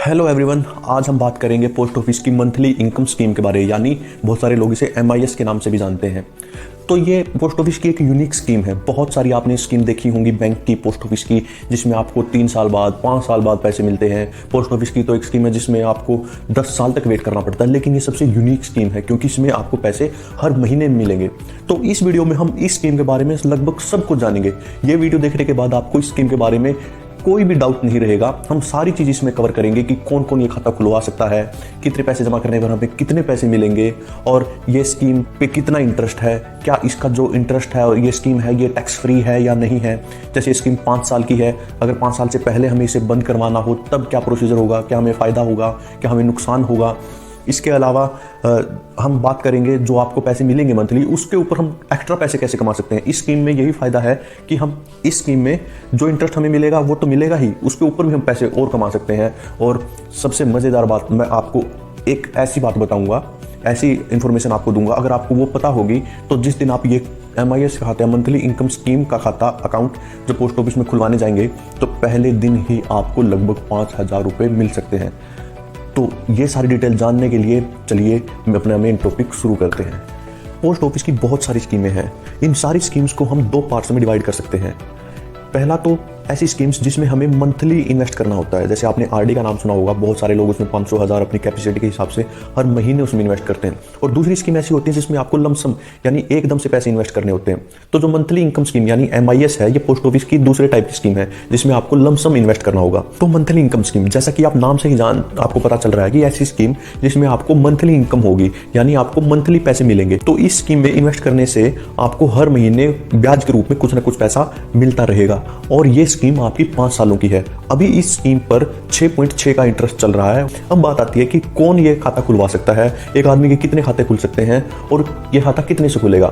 Hello everyone, आज हम बात करेंगे पोस्ट ऑफिस की मंथली इनकम स्कीम के बारे, यानी बहुत सारे लोग इसे MIS के नाम से भी जानते हैं। तो ये पोस्ट ऑफिस की एक यूनिक स्कीम है। बहुत सारी आपने स्कीम देखी होंगी बैंक की, पोस्ट ऑफिस की, जिसमें आपको 3 साल बाद 5 साल बाद पैसे मिलते हैं। पोस्ट ऑफिस की तो एक स्कीम है जिसमें आपको 10 साल तक वेट करना पड़ता है, लेकिन ये सबसे यूनिक स्कीम है क्योंकि इसमें आपको पैसे हर महीने मिलेंगे। तो इस वीडियो में हम इस स्कीम के बारे में लगभग सब कुछ जानेंगे। ये वीडियो देखने के बाद आपको इस स्कीम के बारे में कोई भी डाउट नहीं रहेगा। हम सारी चीज़ इसमें कवर करेंगे कि कौन कौन ये खाता खुलवा सकता है, कितने पैसे जमा करने पर हमें कितने पैसे मिलेंगे, और ये स्कीम पे कितना इंटरेस्ट है, क्या इसका जो इंटरेस्ट है और ये स्कीम है ये टैक्स फ्री है या नहीं है। जैसे ये स्कीम 5 साल की है, अगर 5 साल से पहले हमें इसे बंद करवाना हो तब क्या प्रोसीजर होगा, क्या हमें फ़ायदा होगा, क्या हमें नुकसान होगा। इसके अलावा हम बात करेंगे जो आपको पैसे मिलेंगे मंथली, उसके ऊपर हम एक्स्ट्रा पैसे कैसे कमा सकते हैं। इस स्कीम में यही फ़ायदा है कि हम इस स्कीम में जो इंटरेस्ट हमें मिलेगा वो तो मिलेगा ही, उसके ऊपर भी हम पैसे और कमा सकते हैं। और सबसे मज़ेदार बात, मैं आपको एक ऐसी बात बताऊंगा, ऐसी इन्फॉर्मेशन आपको दूंगा, अगर आपको वो पता होगी तो जिस दिन आप ये MIS खाता, मंथली इनकम स्कीम का खाता अकाउंट जो पोस्ट ऑफिस में खुलवाने जाएंगे, तो पहले दिन ही आपको लगभग 5,000 रुपये मिल सकते हैं। तो ये सारी डिटेल जानने के लिए चलिए मैं अपना मेन टॉपिक शुरू करते हैं। पोस्ट ऑफिस की बहुत सारी स्कीमें हैं। इन सारी स्कीम्स को हम 2 पार्ट्स में डिवाइड कर सकते हैं। पहला तो ऐसी स्कीम्स जिसमें हमें मंथली इन्वेस्ट करना होता है। जैसे आपने RD का नाम सुना होगा, बहुत सारे लोग उसमें 500,000 अपनी कैपेसिटी के हिसाब से हर महीने उसमें इन्वेस्ट करते हैं। और दूसरी स्कीम ऐसी होती है जिसमें आपको लमसम यानी एकदम से पैसे इन्वेस्ट करने होते हैं। तो जो मंथली इनकम स्कीम यानी MIS है, ये पोस्ट ऑफिस की दूसरे टाइप की स्कीम है जिसमें आपको लमसम इन्वेस्ट करना होगा। तो मंथली इनकम स्कीम, जैसा कि आप नाम से ही आपको पता चल रहा है कि ऐसी स्कीम जिसमें आपको मंथली इनकम होगी, यानी आपको मंथली पैसे मिलेंगे। तो इस स्कीम में इन्वेस्ट करने से आपको हर महीने ब्याज के रूप में कुछ ना कुछ पैसा मिलता रहेगा। और ये स्कीम आपकी 5 सालों की है। अभी इस स्कीम पर 6.6 का इंटरेस्ट चल रहा है। अब बात आती है कि कौन ये खाता खुलवा सकता है, एक आदमी के कितने खाते खुल सकते हैं और ये खाता कितने से खुलेगा।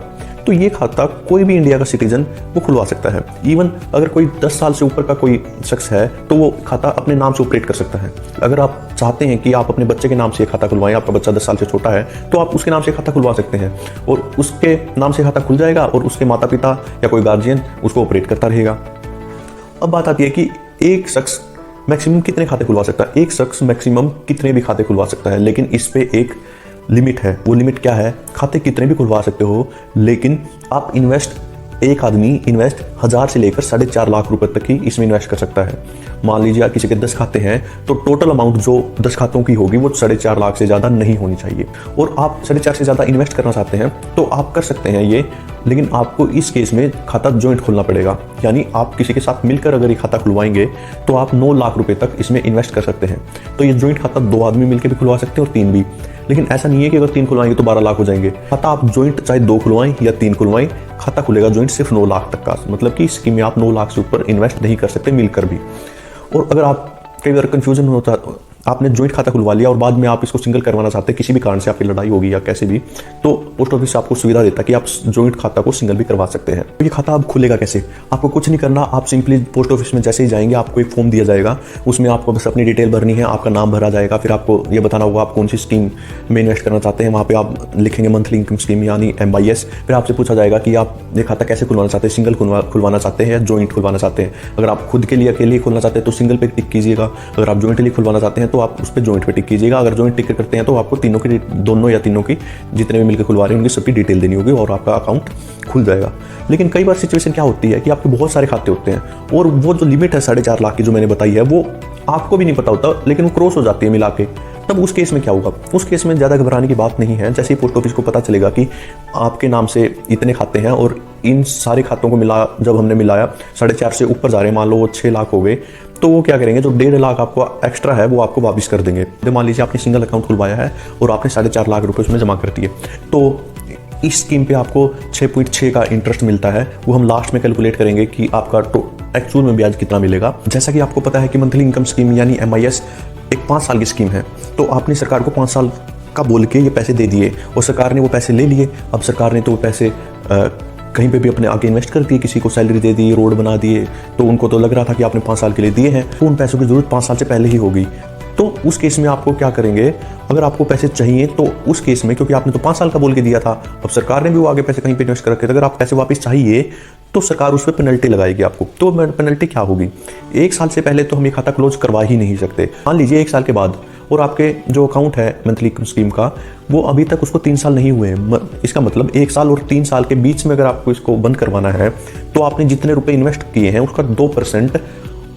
तो ये खाता कोई भी इंडिया का सिटीजन वो खुलवा सकता है। इवन अगर कोई 10 साल से ऊपर का कोई शख्स है तो वो खाता अपने नाम से ऑपरेट कर सकता है। अगर आप चाहते हैं कि आप अपने बच्चे के नाम से खाता खुलवाएं, आपका बच्चा 10 साल से छोटा है, तो आप उसके नाम से खाता खुलवा सकते हैं और उसके नाम से खाता खुल जाएगा और उसके माता पिता या कोई गार्जियन उसको ऑपरेट करता रहेगा। अब बात आती है कि एक शख्स मैक्सिमम कितने खाते खुलवा सकता है। एक शख्स मैक्सिमम कितने भी खाते खुलवा सकता है, लेकिन इस पे एक लिमिट है। वो लिमिट क्या है? खाते कितने भी खुलवा सकते हो, लेकिन आप एक आदमी इन्वेस्ट 1000 से लेकर 4.5 लाख रुपए तक ही इसमें इन्वेस्ट कर सकता है। मान लीजिए किसी के 10 खाते हैं तो टोटल अमाउंट जो 10 खातों की होगी वो 4.5 लाख से ज़्यादा नहीं होनी चाहिए। और आप 4.5 से ज़्यादा इन्वेस्ट करना चाहते हैं तो आप कर सकते हैं ये, लेकिन आपको इस केस में खाता जॉइंट खोलना पड़ेगा। यानी आप किसी के साथ मिलकर अगर ये खाता खुलवाएंगे तो आप 9 लाख रुपए तक इसमें इन्वेस्ट कर सकते हैं। तो ये जॉइंट खाता 2 आदमी मिलकर भी खुलवा सकते हैं और 3 भी। लेकिन ऐसा नहीं है कि अगर 3 खुलवाएंगे तो 12 लाख हो जाएंगे। खाता आप जॉइंट चाहे 2 खुलवाएं या 3 खुलवाएं, खाता खुलेगा जॉइंट सिर्फ 9 लाख तक का। मतलब कि स्कीम में आप 9 लाख से ऊपर इन्वेस्ट नहीं कर सकते मिलकर भी। और अगर आप कई बार कंफ्यूजन होता है, आपने जॉइंट खाता खुलवा लिया और बाद में आप इसको सिंगल करवाना चाहते हैं, किसी भी कारण से आपकी लड़ाई होगी या कैसे भी, तो पोस्ट ऑफिस आपको सुविधा देता है कि आप जॉइंट खाता को सिंगल भी करवा सकते हैं। तो ये खाता अब खुलेगा कैसे? आपको कुछ नहीं करना, आप सिंपली पोस्ट ऑफिस में जैसे ही जाएंगे आपको एक फॉर्म दिया जाएगा, उसमें आपको बस अपनी डिटेल भरनी है, आपका नाम भरा जाएगा, फिर आपको ये बताना होगा आप कौन सी स्कीम में इन्वेस्ट करना चाहते हैं। वहाँ पे आप लिखेंगे मंथली इनकम स्कीम यानी MIS। फिर आपसे पूछा जाएगा कि आप ये खाता कैसे खुलवाना चाहते हैं, सिंगल खुलवाना चाहते हैं या जॉइंट खुलवाना चाहते हैं। अगर आप खुद के लिए अकेले खुलना चाहते हैं तो सिंगल पे टिक कीजिएगा, अगर आप जॉइंटली खुलवाना चाहते हैं तो आप उस पर जॉइंट टिक कीजिएगा। अगर जॉइंट टिक करते हैं तो आपको दोनों या तीनों की जितने भी मिलकर खुलवा रहे हैं उनकी सबकी डिटेल देनी होगी और आपका अकाउंट खुल जाएगा। लेकिन कई बार सिचुएशन क्या होती है कि आपके बहुत सारे खाते होते हैं और वो जो लिमिट है 4.5 लाख की जो मैंने बताई है वो आपको भी नहीं पता होता, लेकिन वो क्रॉस हो जाती है मिला के। तब उस केस में क्या होगा? उस केस में ज़्यादा घबराने की बात नहीं है। जैसे ही पोस्ट ऑफिस को पता चलेगा कि आपके नाम से इतने खाते हैं और इन सारे खातों को जब हमने मिलाया 4.5 से ऊपर जा रहे हैं, मान लो वो 6 लाख हो गए, तो वो क्या करेंगे, जो 1.5 लाख आपको एक्स्ट्रा है वो आपको वापस कर देंगे। तो मान लीजिए आपने सिंगल अकाउंट खुलवाया है और आपने 4.5 लाख रुपए उसमें जमा कर दिए, तो इस स्कीम पे आपको 6.6 का इंटरेस्ट मिलता है। वो हम लास्ट में कैलकुलेट करेंगे कि आपका एक्चुअल में ब्याज कितना मिलेगा। जैसा कि आपको पता है कि मंथली इनकम स्कीम यानी MIS एक 5 साल की स्कीम है। तो आपने सरकार को 5 साल का बोल के ये पैसे दे दिए और सरकार ने वो पैसे ले लिए। अब सरकार ने तो वो पैसे कहीं पे भी अपने आगे इन्वेस्ट कर दिए, किसी को सैलरी दे दी, रोड बना दिए, तो उनको तो लग रहा था कि आपने 5 साल के लिए दिए हैं, तो उन पैसों की जरूरत 5 साल से पहले ही होगी। तो उस केस में आपको क्या करेंगे, अगर आपको पैसे चाहिए तो उस केस में, क्योंकि आपने तो 5 साल का बोल के दिया था, अब सरकार ने भी वो आगे पैसे कहीं पे इन्वेस्ट कर रखे थे, अगर आप पैसे वापस चाहिए तो सरकार उस पर पेनल्टी लगाएगी आपको। तो पेनल्टी क्या होगी? 1 साल से पहले तो हम ये खाता क्लोज करवा ही नहीं सकते। मान लीजिए 1 साल के बाद और आपके जो अकाउंट है मंथली इनकम स्कीम का, वो अभी तक उसको 3 साल नहीं हुए हैं। इसका मतलब 1 साल और 3 साल के बीच में अगर आपको इसको बंद करवाना है तो आपने जितने रुपए इन्वेस्ट किए हैं उसका 2%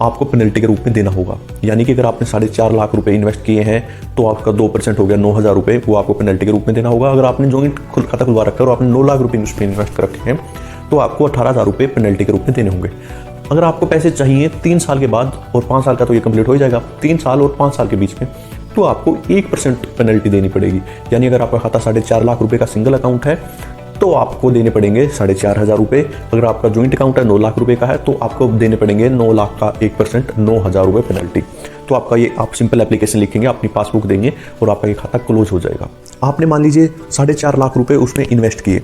आपको पेनल्टी के रूप में देना होगा। यानी कि अगर आपने 4.5 लाख रुपए इन्वेस्ट किए हैं तो आपका 2% हो गया 9,000 रुपये, वो आपको पेनल्टी के रूप में देना होगा। अगर आपने जॉइंट खाता खुलवा रखा है और आपने 9 लाख रुपये इन्वेस्ट कर रखे हैं तो आपको 18,000 रुपये पेनल्टी के रूप में देने होंगे। अगर आपको पैसे चाहिए 3 साल के बाद, और 5 साल का तो ये कंप्लीट हो जाएगा, 3 साल और 5 साल के बीच में, तो आपको 1% पेनल्टी देनी पड़ेगी। यानी अगर आपका खाता 4.5 लाख रुपए का सिंगल अकाउंट है तो आपको देने पड़ेंगे 4,500 रुपये। अगर आपका जॉइंट अकाउंट है 9 लाख रुपए का है तो आपको देने पड़ेंगे 9 लाख का 1% 9,000 रुपये पेनल्टी। तो आपका ये आप सिंपल एप्लीकेशन लिखेंगे, अपनी पासबुक देंगे और आपका ये खाता क्लोज हो जाएगा। आपने मान लीजिए 4.5 लाख रुपए उसमें इन्वेस्ट किए,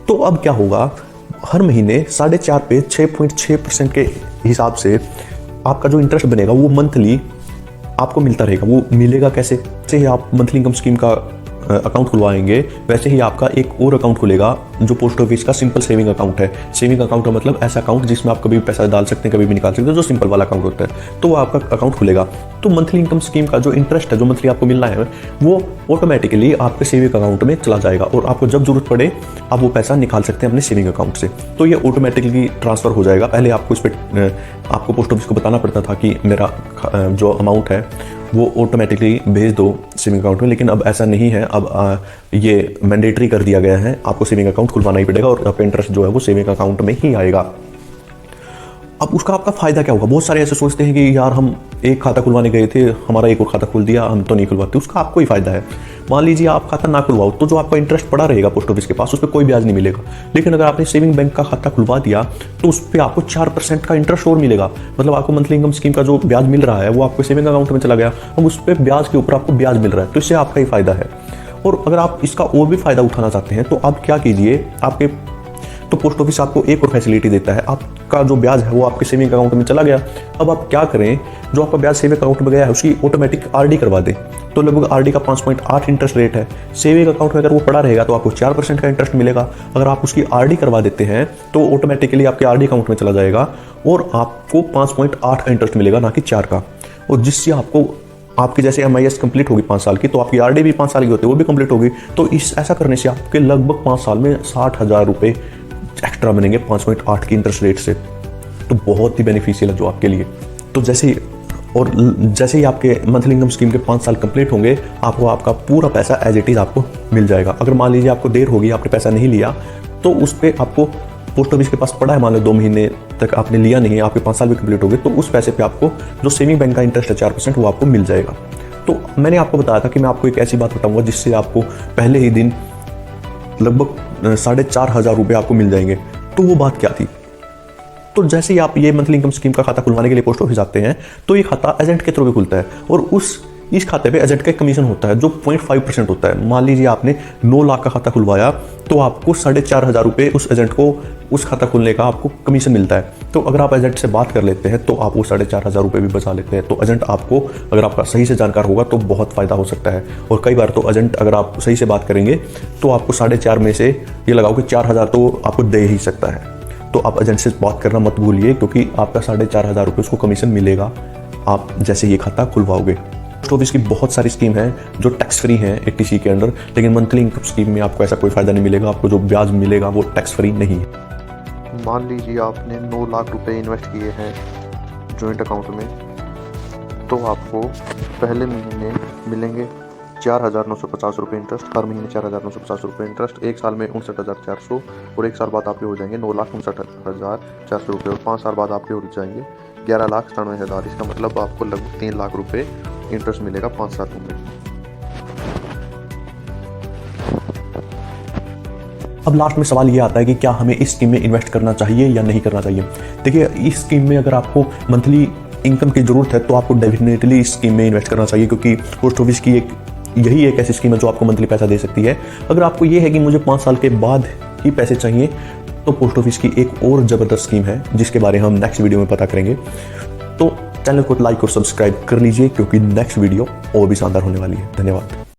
तो अब क्या होगा, हर महीने 4.5 पे 6.6% के हिसाब से आपका जो इंटरेस्ट बनेगा वो मंथली आपको मिलता रहेगा। वो मिलेगा कैसे? जैसे ही आप मंथली इनकम स्कीम का अकाउंट खुलवाएंगे वैसे ही आपका एक और अकाउंट खुलेगा जो पोस्ट ऑफिस का सिंपल सेविंग अकाउंट है। सेविंग अकाउंट का मतलब ऐसा अकाउंट जिसमें आप कभी भी पैसा डाल सकते हैं, कभी भी निकाल सकते हैं, जो सिंपल वाला अकाउंट होता है। तो वो आपका अकाउंट खुलेगा। तो मंथली इनकम स्कीम का जो इंटरेस्ट है, जो मंथली आपको मिलना है, वो ऑटोमेटिकली आपके सेविंग अकाउंट में चला जाएगा और आपको जब जरूरत पड़े आप वो पैसा निकाल सकते हैं अपने सेविंग अकाउंट से। तो ये ऑटोमेटिकली ट्रांसफर हो जाएगा। पहले आपको इस पर आपको पोस्ट ऑफिस को बताना पड़ता था कि मेरा जो अमाउंट है वो ऑटोमेटिकली भेज दो सेविंग अकाउंट में, लेकिन अब ऐसा नहीं है। अब ये मैंडेटरी कर दिया गया है, आपको सेविंग अकाउंट खुलवाना ही पड़ेगा और आपका इंटरेस्ट जो है वो सेविंग अकाउंट में ही आएगा। अब उसका आपका फ़ायदा क्या होगा? बहुत सारे ऐसे सोचते हैं कि यार हम एक खाता खुलवाने गए थे, हमारा एक और खाता खुल दिया, हम तो नहीं खुलवाते। उसका आपको ही फ़ायदा है। मान लीजिए आप खाता ना खुलवाओ तो जो आपका इंटरेस्ट पड़ा रहेगा पोस्ट ऑफिस के पास, उस पर कोई ब्याज नहीं मिलेगा। लेकिन अगर आपने सेविंग बैंक का खाता खुलवा दिया तो उस पर आपको 4% का इंटरेस्ट और मिलेगा। मतलब आपको मंथली इनकम स्कीम का जो ब्याज मिल रहा है वो आपको सेविंग अकाउंट में चला गया, अब उस पर ब्याज के ऊपर आपको ब्याज मिल रहा है। तो इससे आपका ही फ़ायदा है। और अगर आप इसका और भी फ़ायदा उठाना चाहते हैं तो आप क्या कीजिए, आपके तो पोस्ट ऑफिस आपको एक और फैसिलिटी देता है। आपका जो ब्याज है वो आपके सेविंग अकाउंट में चला गया। अब आप क्या करें, जो आपका ब्याज सेविंग अकाउंट में गया है उसकी ऑटोमेटिक आरडी करवा दें। तो लगभग आरडी का 5.8 इंटरेस्ट रेट है। सेविंग अकाउंट में अगर वो पड़ा रहेगा तो आपको 4% का इंटरेस्ट मिलेगा। अगर आप उसकी आरडी करवा देते हैं तो ऑटोमेटिकली आपके आरडी अकाउंट में चला जाएगा और आपको 5.8 का इंटरेस्ट मिलेगा, ना कि 4 का। और जिससे आपको आपकी जैसे MIS कंप्लीट होगी 5 साल की, तो आपकी आरडी भी 5 साल की होती है, वो भी कंप्लीट होगी। तो ऐसा करने से आपके लगभग 5 साल में 60,000 रुपये एक्स्ट्रा बनेंगे 5.8 की इंटरेस्ट रेट से। तो बहुत ही बेनिफिशियल है जो आपके लिए। तो जैसे ही आपके मंथली इनकम स्कीम के 5 साल कंप्लीट होंगे, आपको आपका पूरा पैसा एज इट इज़ आपको मिल जाएगा। अगर मान लीजिए आपको देर होगी, आपने पैसा नहीं लिया, तो उस पर आपको पोस्ट ऑफिस के पास पड़ा है, मान लो 2 महीने तक आपने लिया नहीं है, आपके 5 साल भी कंप्लीट हो गए, तो उस पैसे पे आपको जो सेविंग बैंक का इंटरेस्ट है 4%, वो आपको मिल जाएगा। तो मैंने आपको बताया था कि मैं आपको एक ऐसी बात बताऊंगा जिससे आपको पहले ही दिन लगभग 4,500 रुपये आपको मिल जाएंगे। तो वो बात क्या थी? तो जैसे ही आप ये मंथली इनकम स्कीम का खाता खुलवाने के लिए पोस्ट ऑफिस आते हैं तो ये खाता एजेंट के थ्रू भी खुलता है और इस खाते पे एजेंट का कमीशन होता है जो 0.5% होता है। मान लीजिए आपने 9 लाख का खाता खुलवाया तो आपको 4,500 रुपये उस एजेंट को उस खाता खुलने का आपको कमीशन मिलता है। तो अगर आप एजेंट से बात कर लेते हैं तो आप वो 4,500 रुपये भी बचा लेते हैं। तो एजेंट आपको, अगर आपका सही से जानकार होगा तो बहुत फ़ायदा हो सकता है। और कई बार तो एजेंट अगर आप सही से बात करेंगे तो आपको 4,500 में से ये लगाओ कि 4,000 तो आपको दे ही सकता है। तो आप एजेंट से बात करना मत भूलिए, क्योंकि आपका 4,500 रुपये उसको कमीशन मिलेगा आप जैसे ये खाता खुलवाओगे। पोस्ट ऑफिस की बहुत सारी स्कीम है जो टैक्स फ्री हैं 80C के अंडर, लेकिन मंथली इनकम स्कीम में आपको ऐसा कोई फ़ायदा नहीं मिलेगा। आपको जो ब्याज मिलेगा वो टैक्स फ्री नहीं है। मान लीजिए आपने 9 लाख रुपए इन्वेस्ट किए हैं जॉइंट अकाउंट में, तो आपको पहले महीने मिलेंगे 4,950 रुपये इंटरेस्ट। हर महीने 4,950 रुपये इंटरेस्ट। 1 साल में 59,400 और 1 साल बाद आपके हो जाएंगे 9,59,400 रुपये और 5 साल बाद आपके हो जाएंगे 11,97,000। इसका मतलब आपको लगभग 3 लाख रुपये इंटरेस्ट मिलेगा 5 सालों में। अब लास्ट में सवाल ये आता है कि क्या हमें इस स्कीम में इन्वेस्ट करना चाहिए या नहीं करना चाहिए। देखिए, इस स्कीम में अगर आपको मंथली इनकम की ज़रूरत है तो आपको डेफिनेटली इस स्कीम में इन्वेस्ट करना चाहिए, क्योंकि पोस्ट ऑफिस की यही एक ऐसी स्कीम है जो आपको मंथली पैसा दे सकती है। अगर आपको ये है कि मुझे 5 साल के बाद ही पैसे चाहिए तो पोस्ट ऑफिस की एक और ज़बरदस्त स्कीम है जिसके बारे में हम नेक्स्ट वीडियो में पता करेंगे। तो चैनल को लाइक और सब्सक्राइब कर लीजिए, क्योंकि नेक्स्ट वीडियो और भी शानदार होने वाली है। धन्यवाद।